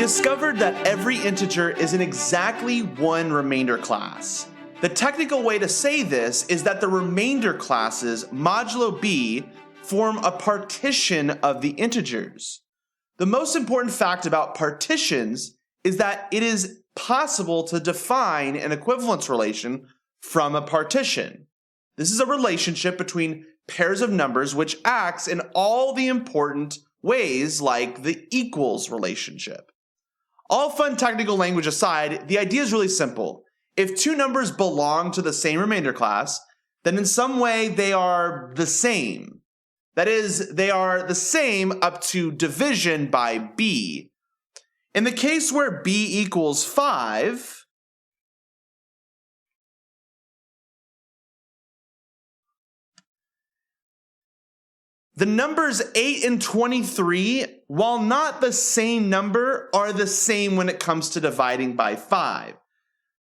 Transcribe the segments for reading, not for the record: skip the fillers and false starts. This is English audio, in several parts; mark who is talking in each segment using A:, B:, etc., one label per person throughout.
A: discovered that every integer is in exactly one remainder class. The technical way to say this is that the remainder classes modulo b form a partition of the integers. The most important fact about partitions is that it is possible to define an equivalence relation from a partition. This is a relationship between pairs of numbers which acts in all the important ways like the equals relationship. All fun technical language aside, the idea is really simple. If two numbers belong to the same remainder class, then in some way they are the same. That is, they are the same up to division by b. In the case where b equals 5, the numbers 8 and 23, while not the same number, are the same when it comes to dividing by 5.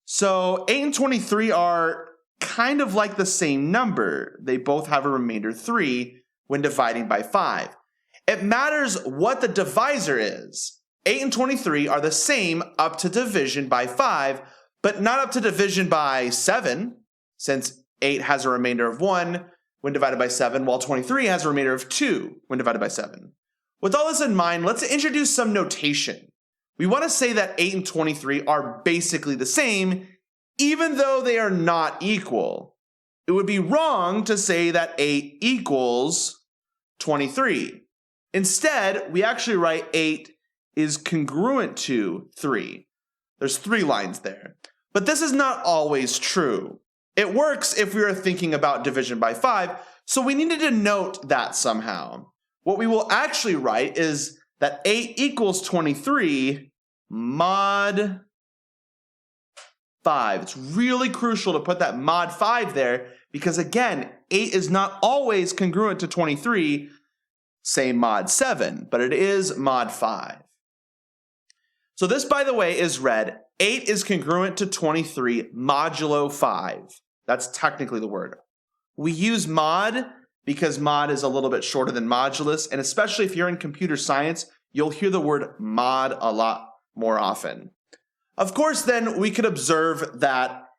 A: So 8 and 23 are kind of like the same number. They both have a remainder 3 when dividing by 5. It matters what the divisor is. 8 and 23 are the same up to division by 5, but not up to division by 7, since 8 has a remainder of 1 when divided by 7, while 23 has a remainder of 2 when divided by 7. With all this in mind, let's introduce some notation. We want to say that 8 and 23 are basically the same, even though they are not equal. It would be wrong to say that 8 equals 23. Instead, we actually write 8 is congruent to 3. There's 3 lines there. But this is not always true. It works if we are thinking about division by 5, so we needed to note that somehow. What we will actually write is that 8 equals 23 mod 5. It's really crucial to put that mod 5 there because, again, 8 is not always congruent to 23, say mod 7, but it is mod 5. So this, by the way, is read 8 is congruent to 23 modulo 5. That's technically the word. We use mod because mod is a little bit shorter than modulus, and especially if you're in computer science, you'll hear the word mod a lot more often. Of course, then we could observe that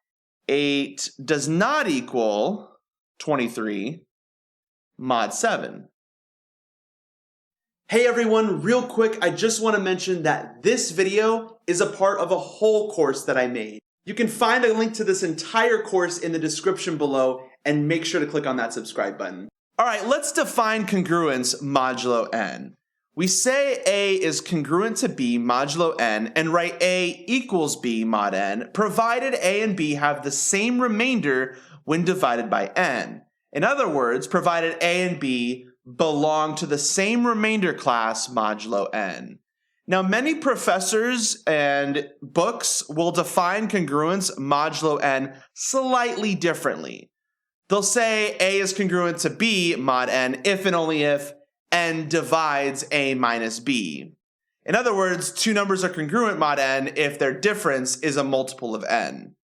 A: 8 does not equal 23 mod 7. Hey everyone, real quick, I just want to mention that this video is a part of a whole course that I made. You can find a link to this entire course in the description below and make sure to click on that subscribe button. All right, let's define congruence modulo n. We say A is congruent to B modulo n and write A equals B mod n, provided A and B have the same remainder when divided by n. In other words, provided A and B belong to the same remainder class modulo n. Now, many professors and books will define congruence modulo n slightly differently. They'll say A is congruent to B mod n if and only if n divides A minus B. In other words, two numbers are congruent mod n if their difference is a multiple of n.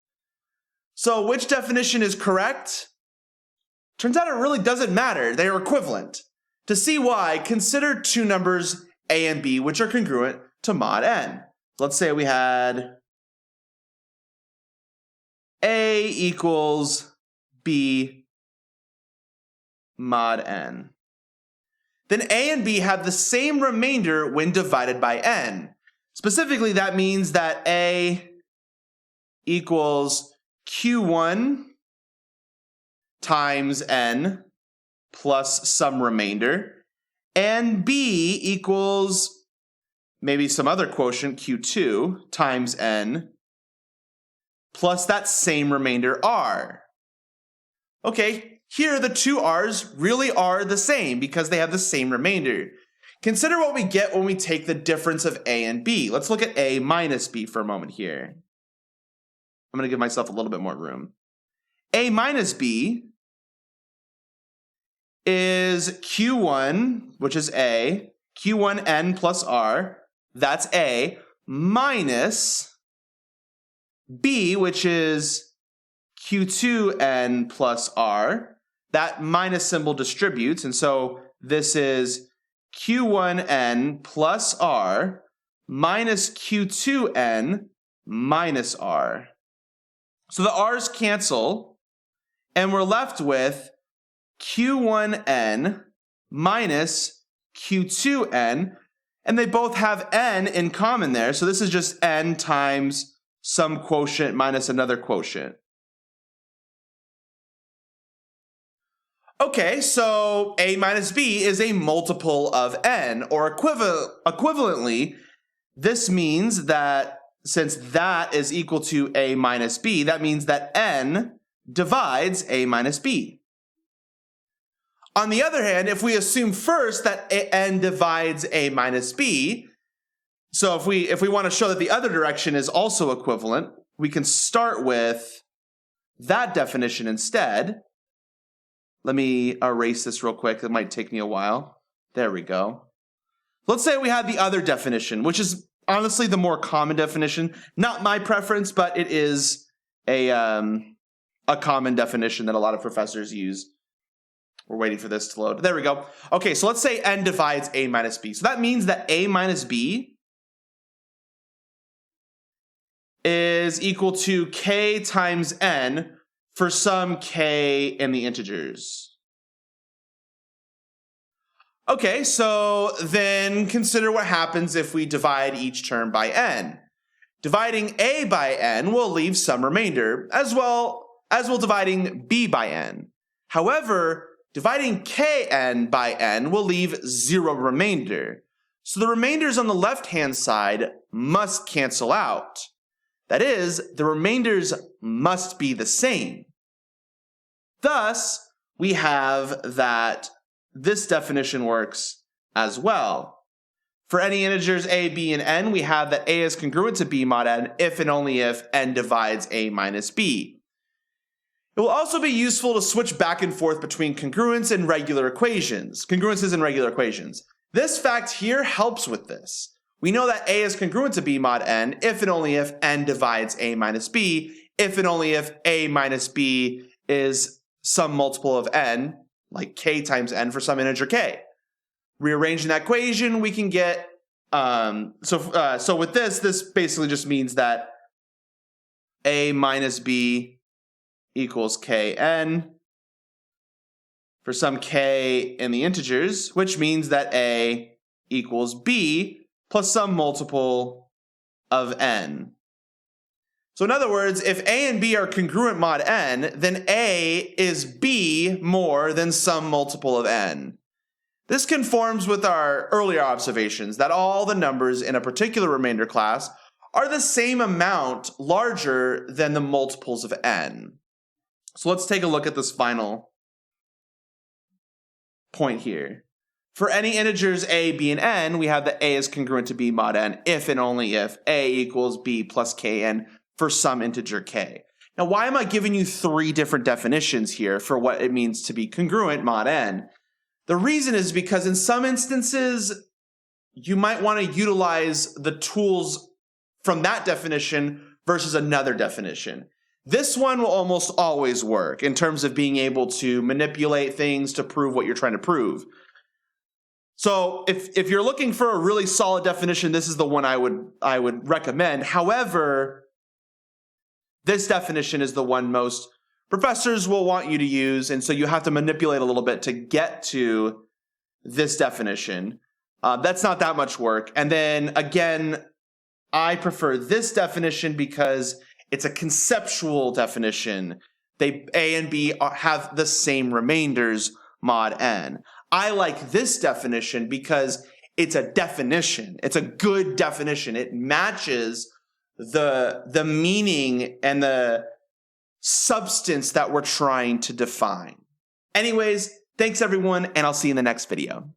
A: So which definition is correct? Turns out it really doesn't matter. They are equivalent. To see why, consider two numbers A and B which are congruent to mod n. Let's say we had A equals B mod n. Then A and B have the same remainder when divided by n. Specifically, that means that A equals Q1 times n plus some remainder, and B equals maybe some other quotient, Q2 times n, plus that same remainder r. Okay, here the two r's really are the same because they have the same remainder. Consider what we get when we take the difference of A and B. Let's look at A minus B for a moment here. I'm going to give myself a little bit more room. A minus B is Q1, which is A, Q1n plus R, that's A, minus B, which is Q2n plus R. That minus symbol distributes, and so this is Q1n plus R minus Q2n minus r. So the r's cancel, and we're left with Q1n minus Q2n, and they both have n in common there, so this is just n times some quotient minus another quotient. Okay, so a minus b is a multiple of n, or equivalently, this means that since that is equal to a minus b, that means that n divides a minus b. On the other hand, if we assume first that n divides a minus b, so if we want to show that the other direction is also equivalent, we can start with that definition instead. Let me erase this real quick. It might take me a while. There we go. Let's say we had the other definition, which is honestly the more common definition. Not my preference, but it is a common definition that a lot of professors use. We're waiting for this to load. There we go. Okay, so let's say n divides a minus b. So that means that a minus b is equal to k times n for some k in the integers. Okay, so then consider what happens if we divide each term by n. Dividing a by n will leave some remainder, as well as will dividing b by n. However, dividing kn by n will leave 0 remainder. So the remainders on the left-hand side must cancel out. That is, the remainders must be the same. Thus, we have that this definition works as well. For any integers a, b, and n, we have that a is congruent to b mod n if and only if n divides a minus b. It will also be useful to switch back and forth between congruences and regular equations. This fact here helps with this. We know that a is congruent to b mod n if and only if n divides a minus b, if and only if a minus b is some multiple of n, like k times n for some integer k. Rearranging that equation, we can get, so with this basically just means that a minus b equals kn for some k in the integers, which means that a equals b plus some multiple of n. So in other words, if a and b are congruent mod n, then a is b more than some multiple of n. This conforms with our earlier observations that all the numbers in a particular remainder class are the same amount larger than the multiples of n. So let's take a look at this final point here. For any integers a, b, and n, we have that a is congruent to b mod n if and only if a equals b plus kn for some integer k. Now, why am I giving you 3 different definitions here for what it means to be congruent mod n? The reason is because in some instances, you might want to utilize the tools from that definition versus another definition. This one will almost always work in terms of being able to manipulate things to prove what you're trying to prove. So if you're looking for a really solid definition, this is the one I would recommend. However, this definition is the one most professors will want you to use, and so you have to manipulate a little bit to get to this definition. That's not that much work. And then again, I prefer this definition because it's a conceptual definition. A and b have the same remainders mod n. I like this definition because it's a definition. It's a good definition. It matches the meaning and the substance that we're trying to define. Anyways, thanks everyone, and I'll see you in the next video.